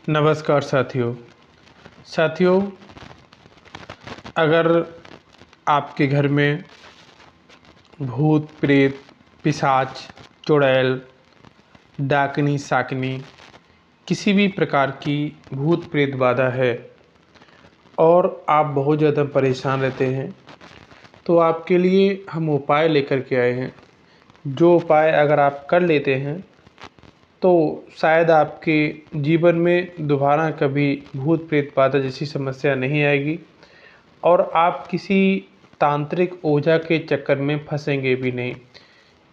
नमस्कार साथियों, अगर आपके घर में भूत प्रेत पिशाच चुड़ैल डाकनी साकनी किसी भी प्रकार की भूत प्रेत बाधा है और आप बहुत ज़्यादा परेशान रहते हैं, तो आपके लिए हम उपाय लेकर के आए हैं। जो उपाय अगर आप कर लेते हैं तो शायद आपके जीवन में दोबारा कभी भूत प्रेत बाधा जैसी समस्या नहीं आएगी और आप किसी तांत्रिक ओझा के चक्कर में फंसेंगे भी नहीं।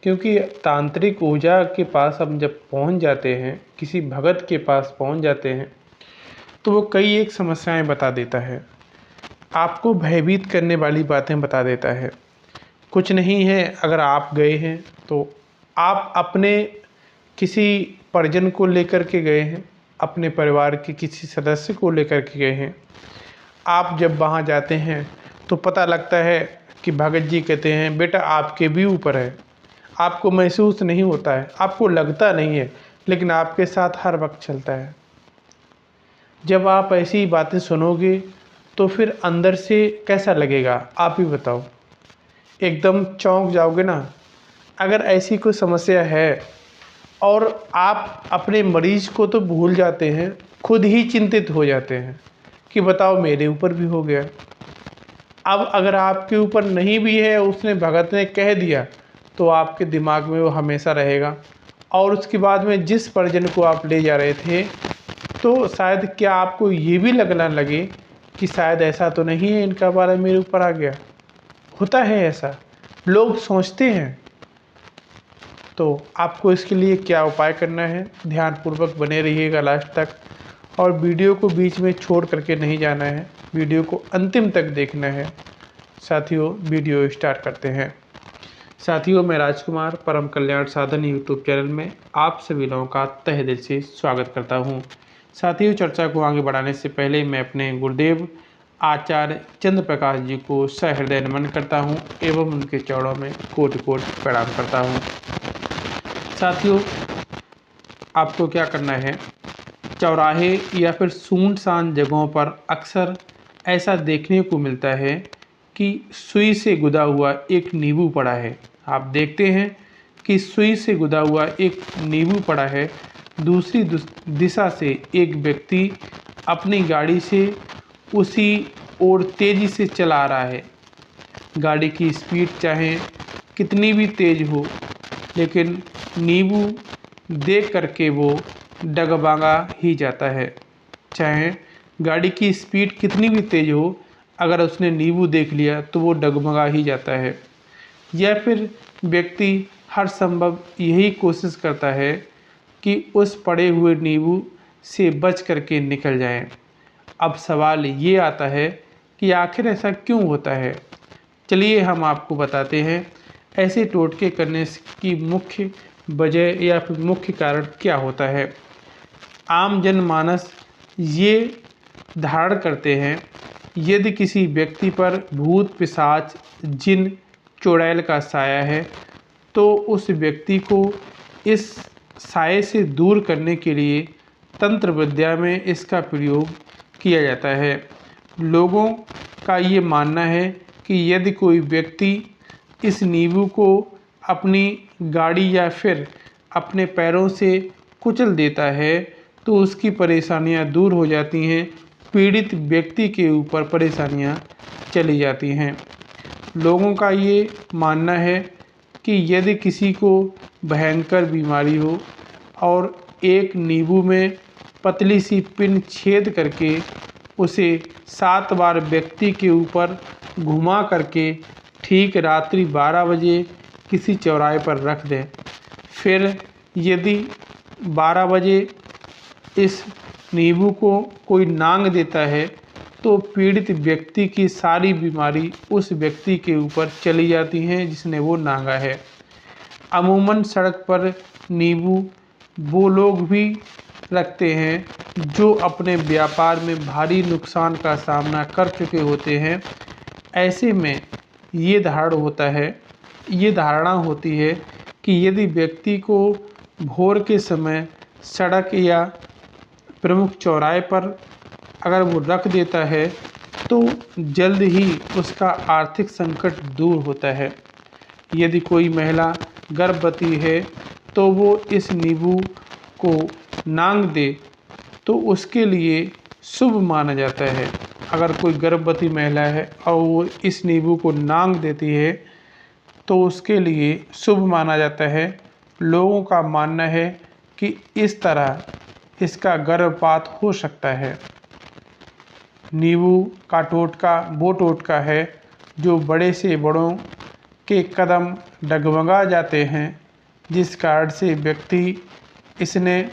क्योंकि तांत्रिक ओझा के पास हम जब पहुंच जाते हैं, किसी भगत के पास पहुंच जाते हैं, तो वो कई एक समस्याएं बता देता है, आपको भयभीत करने वाली बातें बता देता है। कुछ नहीं है, अगर आप गए हैं तो आप अपने किसी परिजन को लेकर के गए हैं, अपने परिवार के किसी सदस्य को लेकर के गए हैं। आप जब वहाँ जाते हैं तो पता लगता है कि भगत जी कहते हैं बेटा आपके भी ऊपर है। आपको महसूस नहीं होता है, आपको लगता नहीं है, लेकिन आपके साथ हर वक्त चलता है। जब आप ऐसी बातें सुनोगे तो फिर अंदर से कैसा लगेगा, आप ही बताओ। एकदम चौंक जाओगे ना। अगर ऐसी कोई समस्या है और आप अपने मरीज को तो भूल जाते हैं, खुद ही चिंतित हो जाते हैं कि बताओ मेरे ऊपर भी हो गया। अब अगर आपके ऊपर नहीं भी है, उसने भगत ने कह दिया, तो आपके दिमाग में वो हमेशा रहेगा। और उसके बाद में जिस परिजन को आप ले जा रहे थे, तो शायद क्या आपको ये भी लगना लगे कि शायद ऐसा तो नहीं है इनका बारा मेरे ऊपर आ गया। होता है ऐसा, लोग सोचते हैं। तो आपको इसके लिए क्या उपाय करना है, ध्यानपूर्वक बने रहिएगा लास्ट तक और वीडियो को बीच में छोड़ करके नहीं जाना है, वीडियो को अंतिम तक देखना है। साथियों, वीडियो स्टार्ट करते हैं। साथियों, मैं राजकुमार परम कल्याण साधन यूट्यूब चैनल में आप सभी लोगों का तहे दिल से स्वागत करता हूं। साथियों, चर्चा को आगे बढ़ाने से पहले मैं अपने गुरुदेव आचार्य चंद्र प्रकाश जी को सहृदय नमन करता हूं एवं उनके चरणों में कोटि कोटि प्रणाम करता हूं। साथियों, आपको क्या करना है, चौराहे या फिर सुनसान जगहों पर अक्सर ऐसा देखने को मिलता है कि सुई से गुदा हुआ एक नींबू पड़ा है। आप देखते हैं कि सुई से गुदा हुआ एक नींबू पड़ा है। दूसरी दिशा से एक व्यक्ति अपनी गाड़ी से उसी ओर तेज़ी से चला रहा है। गाड़ी की स्पीड चाहे कितनी भी तेज़ हो, लेकिन नींबू देख करके वो डगमगा ही जाता है। चाहे गाड़ी की स्पीड कितनी भी तेज़ हो, अगर उसने नींबू देख लिया तो वो डगमगा ही जाता है। या फिर व्यक्ति हर संभव यही कोशिश करता है कि उस पड़े हुए नींबू से बच करके निकल जाए। अब सवाल ये आता है कि आखिर ऐसा क्यों होता है। चलिए हम आपको बताते हैं ऐसे टोटके करने की मुख्य वजह या फिर मुख्य कारण क्या होता है। आम जनमानस ये धारण करते हैं, यदि किसी व्यक्ति पर भूत पिशाच जिन चुड़ैल का साया है, तो उस व्यक्ति को इस साये से दूर करने के लिए तंत्र विद्या में इसका प्रयोग किया जाता है। लोगों का ये मानना है कि यदि कोई व्यक्ति इस नींबू को अपनी गाड़ी या फिर अपने पैरों से कुचल देता है, तो उसकी परेशानियां दूर हो जाती हैं, पीड़ित व्यक्ति के ऊपर परेशानियां चली जाती हैं। लोगों का ये मानना है कि यदि किसी को भयंकर बीमारी हो और एक नींबू में पतली सी पिन छेद करके उसे 7 बार व्यक्ति के ऊपर घुमा करके ठीक रात्रि 12 बजे किसी चौराहे पर रख दें, फिर यदि 12 बजे इस नींबू को कोई नांग देता है, तो पीड़ित व्यक्ति की सारी बीमारी उस व्यक्ति के ऊपर चली जाती हैं जिसने वो नांगा है। अमूमन सड़क पर नींबू वो लोग भी रखते हैं जो अपने व्यापार में भारी नुकसान का सामना कर चुके होते हैं। ऐसे में ये धारणा होती है कि यदि व्यक्ति को भोर के समय सड़क या प्रमुख चौराहे पर अगर वो रख देता है तो जल्द ही उसका आर्थिक संकट दूर होता है। यदि कोई महिला गर्भवती है तो वो इस नींबू को नांग दे तो उसके लिए शुभ माना जाता है। अगर कोई गर्भवती महिला है और वो इस नींबू को नांग देती है तो उसके लिए शुभ माना जाता है। लोगों का मानना है कि इस तरह इसका गर्भपात हो सकता है। नींबू का टोटका वो टोटका है जो बड़े से बड़ों के कदम डगमगा जाते हैं, जिस कारण से व्यक्ति इसने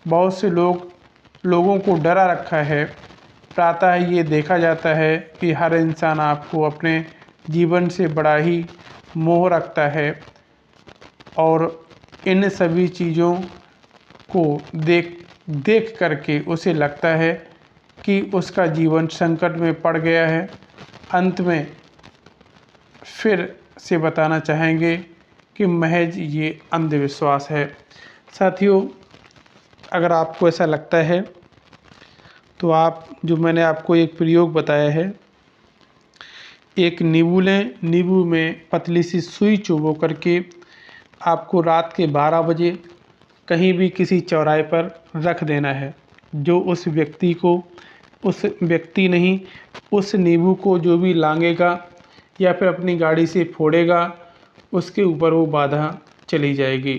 बहुत से लोगों को डरा रखा है। प्रातः ये देखा जाता है कि हर इंसान आपको अपने जीवन से बड़ा ही मोह रखता है और इन सभी चीज़ों को देख करके उसे लगता है कि उसका जीवन संकट में पड़ गया है। अंत में फिर से बताना चाहेंगे कि महज ये अंधविश्वास है। साथियों, अगर आपको ऐसा लगता है तो आप जो मैंने आपको एक प्रयोग बताया है, एक नींबू लें, नींबू में पतली सी सुई चुभो करके आपको रात के 12 बजे कहीं भी किसी चौराहे पर रख देना है। जो उस व्यक्ति नहीं, उस नींबू को जो भी लांघेगा या फिर अपनी गाड़ी से फोड़ेगा, उसके ऊपर वो बाधा चली जाएगी।